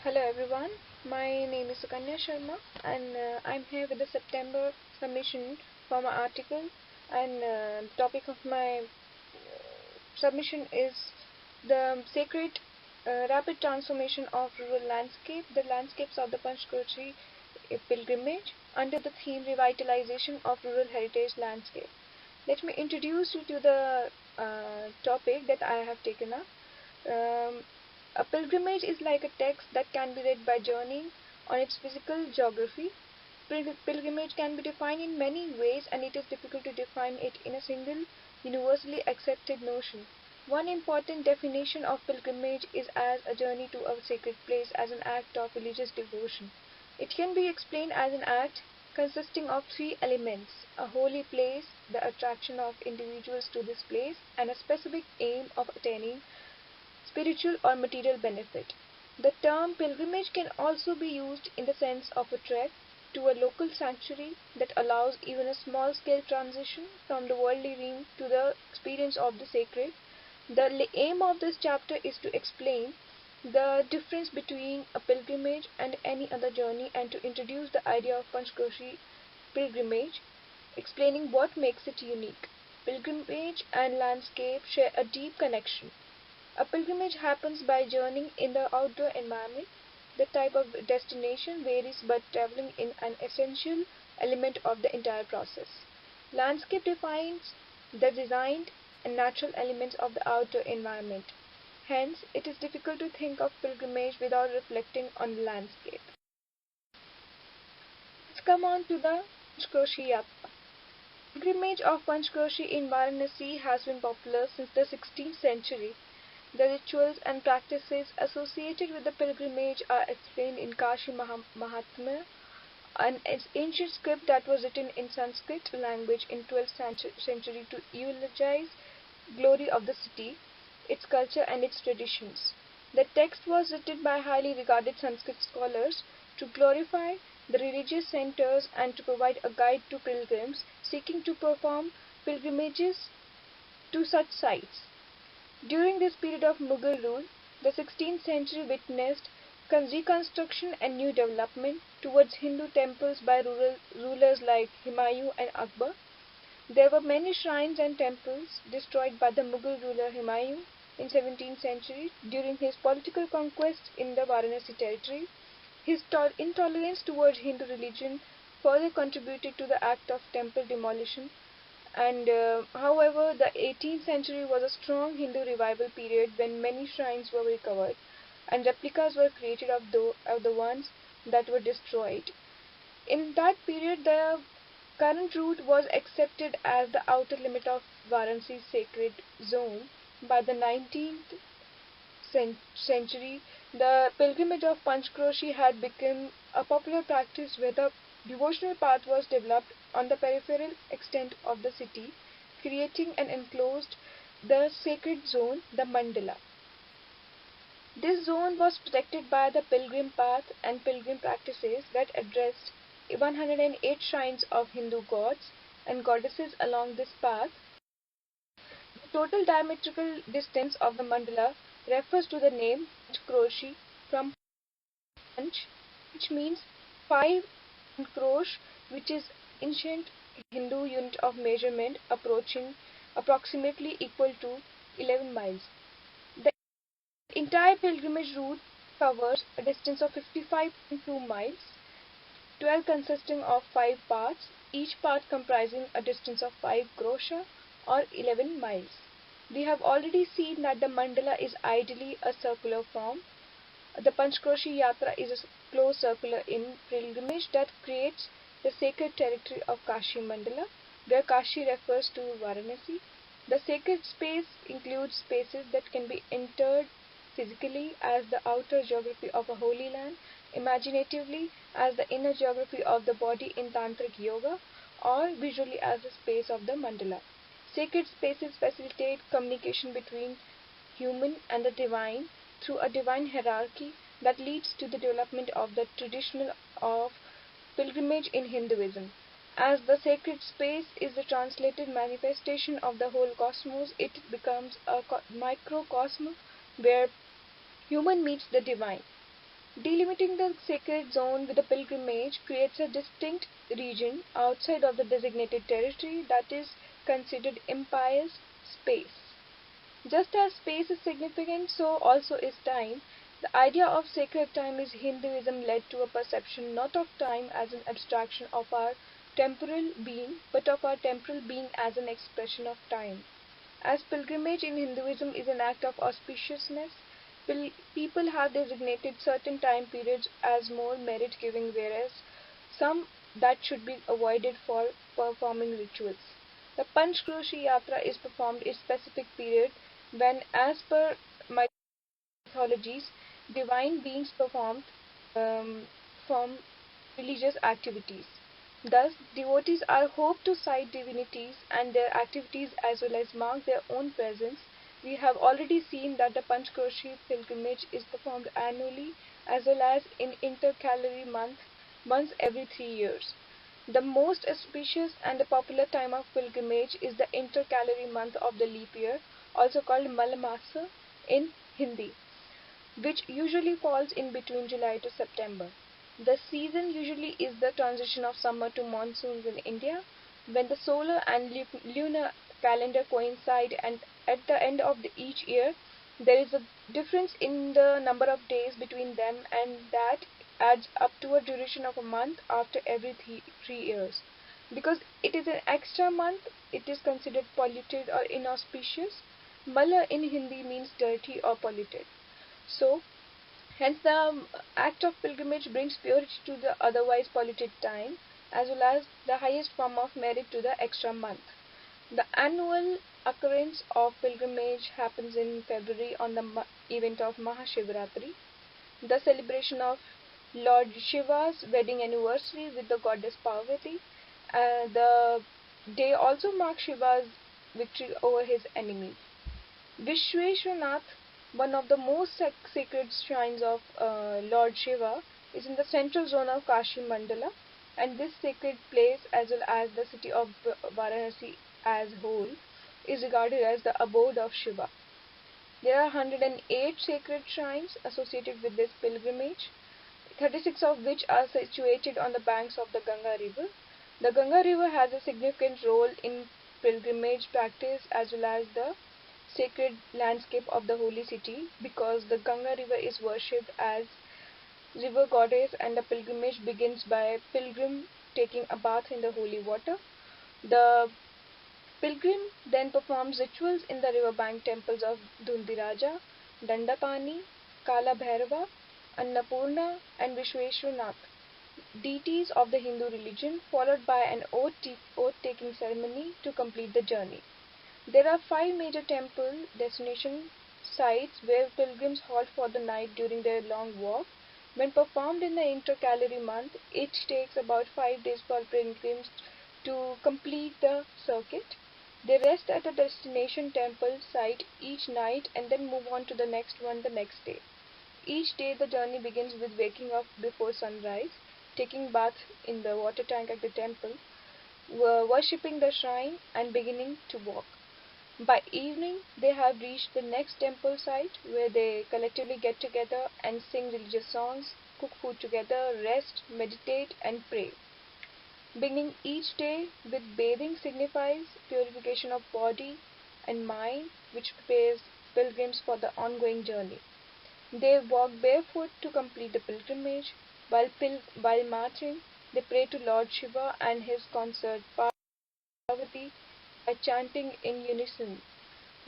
Hello everyone, my name is Sukanya Sharma and I'm here with the September submission for my article and the topic of my submission is the sacred rapid transformation of rural landscape, the landscapes of the Panchkroshi pilgrimage under the theme Revitalization of Rural Heritage Landscape. Let me introduce you to the topic that I have taken up. Um, a pilgrimage is like a text that can be read by journeying on its physical geography. Pilgrimage can be defined in many ways, and it is difficult to define it in a single, universally accepted notion. One important definition of pilgrimage is as a journey to a sacred place as an act of religious devotion. It can be explained as an act consisting of three elements: a holy place, the attraction of individuals to this place, and a specific aim of attaining spiritual or material benefit. The term pilgrimage can also be used in the sense of a trek to a local sanctuary that allows even a small scale transition from the worldly realm to the experience of the sacred. The aim of this chapter is to explain the difference between a pilgrimage and any other journey and to introduce the idea of Panchkroshi pilgrimage, explaining what makes it unique. Pilgrimage and landscape share a deep connection. A pilgrimage happens by journeying in the outdoor environment. The type of destination varies, but traveling is an essential element of the entire process. Landscape defines the designed and natural elements of the outdoor environment. Hence, it is difficult to think of pilgrimage without reflecting on the landscape. Let's come on to the Kroshi Yatra. Pilgrimage of Panchkroshi in Varanasi has been popular since the 16th century. The rituals and practices associated with the pilgrimage are explained in Kashi Mahatmya, an ancient script that was written in Sanskrit language in 12th century to eulogize glory of the city, its culture and its traditions. The text was written by highly regarded Sanskrit scholars to glorify the religious centers and to provide a guide to pilgrims seeking to perform pilgrimages to such sites. During this period of Mughal rule, the 16th century witnessed reconstruction and new development towards Hindu temples by rulers like Humayun and Akbar. There were many shrines and temples destroyed by the Mughal ruler Humayun in 17th century during his political conquest in the Varanasi territory. His intolerance towards Hindu religion further contributed to the act of temple demolition and however, the 18th century was a strong Hindu revival period when many shrines were recovered and replicas were created of the ones that were destroyed. In that period, the current route was accepted as the outer limit of Varanasi's sacred zone. By the 19th century, the pilgrimage of Panchkroshi had become a popular practice where the devotional path was developed on the peripheral extent of the city, creating and enclosed the sacred zone, the Mandala. This zone was protected by the pilgrim path and pilgrim practices that addressed 108 shrines of Hindu gods and goddesses along this path. The total diametrical distance of the mandala refers to the name Kroshi from Panch, which means 5, and Krosh, which is ancient Hindu unit of measurement approaching approximately equal to 11 miles. The entire pilgrimage route covers a distance of 55.2 miles, 12 consisting of 5 parts, each part comprising a distance of 5 krosha or 11 miles. We have already seen that the mandala is ideally a circular form. The Panchkroshi Yatra is a closed circular in pilgrimage that creates the sacred territory of Kashi Mandala, where Kashi refers to Varanasi. The sacred space includes spaces that can be entered physically as the outer geography of a holy land, imaginatively as the inner geography of the body in Tantric Yoga, or visually as the space of the mandala. Sacred spaces facilitate communication between human and the divine through a divine hierarchy that leads to the development of the tradition of pilgrimage in Hinduism. As the sacred space is the translated manifestation of the whole cosmos, it becomes a microcosm where human meets the divine. Delimiting the sacred zone with a pilgrimage creates a distinct region outside of the designated territory that is considered impious space. Just as space is significant, so also is time. The idea of sacred time is Hinduism led to a perception not of time as an abstraction of our temporal being, but of our temporal being as an expression of time. As pilgrimage in Hinduism is an act of auspiciousness, people have designated certain time periods as more merit giving, whereas some that should be avoided for performing rituals. The Panchkroshi Yatra is performed in a specific period when, as per mythologies, divine beings perform religious activities. Thus, devotees are hoped to sight divinities and their activities as well as mark their own presence. We have already seen that the Panchkroshi pilgrimage is performed annually as well as in intercalary month once every 3 years. The most auspicious and the popular time of pilgrimage is the intercalary month of the leap year, also called Malamasa in Hindi, which usually falls in between July to September. The season usually is the transition of summer to monsoons in India, when the solar and lunar calendar coincide, and at the end of each year there is a difference in the number of days between them, and that adds up to a duration of a month after every 3 years. Because it is an extra month, it is considered polluted or inauspicious. Mala in Hindi means dirty or polluted. So, hence the act of pilgrimage brings purity to the otherwise polluted time, as well as the highest form of merit to the extra month. The annual occurrence of pilgrimage happens in February on the event of Mahashivratri, the celebration of Lord Shiva's wedding anniversary with the goddess Parvati. The day also marks Shiva's victory over his enemies. Vishweshwanath, one of the most sacred shrines of Lord Shiva, is in the central zone of Kashi Mandala, and this sacred place, as well as the city of Varanasi as whole, is regarded as the abode of Shiva. There are 108 sacred shrines associated with this pilgrimage, 36 of which are situated on the banks of the Ganga River. The Ganga River has a significant role in pilgrimage practice as well as the sacred landscape of the holy city, because the Ganga River is worshipped as river goddess, and the pilgrimage begins by pilgrim taking a bath in the holy water. The pilgrim then performs rituals in the riverbank temples of Dhundiraja, Dandapani, Kala Bhairava, Annapurna, and Vishweshwanath, deities of the Hindu religion, followed by an oath-taking ceremony to complete the journey. There are 5 major temple destination sites where pilgrims halt for the night during their long walk. When performed in the intercalary month, it takes about 5 days for pilgrims to complete the circuit. They rest at a destination temple site each night and then move on to the next one the next day. Each day the journey begins with waking up before sunrise, taking bath in the water tank at the temple, worshipping the shrine, and beginning to walk. By evening, they have reached the next temple site where they collectively get together and sing religious songs, cook food together, rest, meditate, and pray. Beginning each day with bathing signifies purification of body and mind, which prepares pilgrims for the ongoing journey. They walk barefoot to complete the pilgrimage. While marching, they pray to Lord Shiva and his consort Parvati by chanting in unison,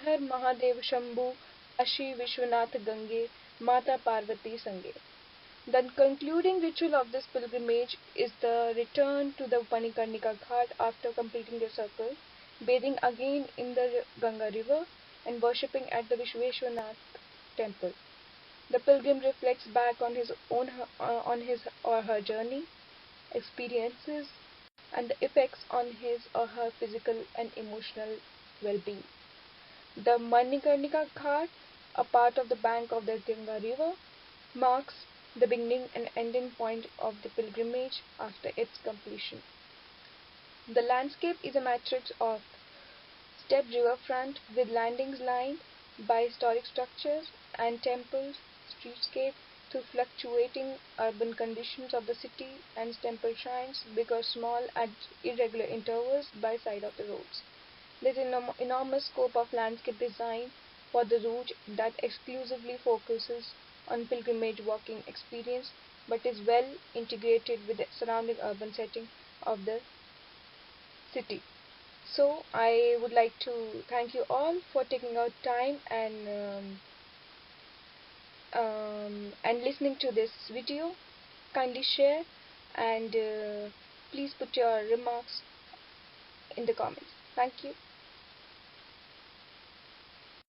Har Mahadev Shambhu, Kashi Vishwanath Gange, Mata Parvati Sange. The concluding ritual of this pilgrimage is the return to the Manikarnika Ghat after completing the circle, bathing again in the Ganga river, and worshipping at the Vishweshwanath temple. The pilgrim reflects back on his or her journey, experiences, and the effects on his or her physical and emotional well-being. The Manikarnika Ghat, a part of the bank of the Ganga river, marks the beginning and ending point of the pilgrimage after its completion. The landscape is a matrix of stepped riverfront with landings lined by historic structures and temples, streetscape, to fluctuating urban conditions of the city and temple shrines, because small at irregular intervals by side of the roads. There is an enormous scope of landscape design for the route that exclusively focuses on pilgrimage walking experience, but is well integrated with the surrounding urban setting of the city. So I would like to thank you all for taking out time and listening to this video. Kindly share and please put your remarks in the comments. Thank you.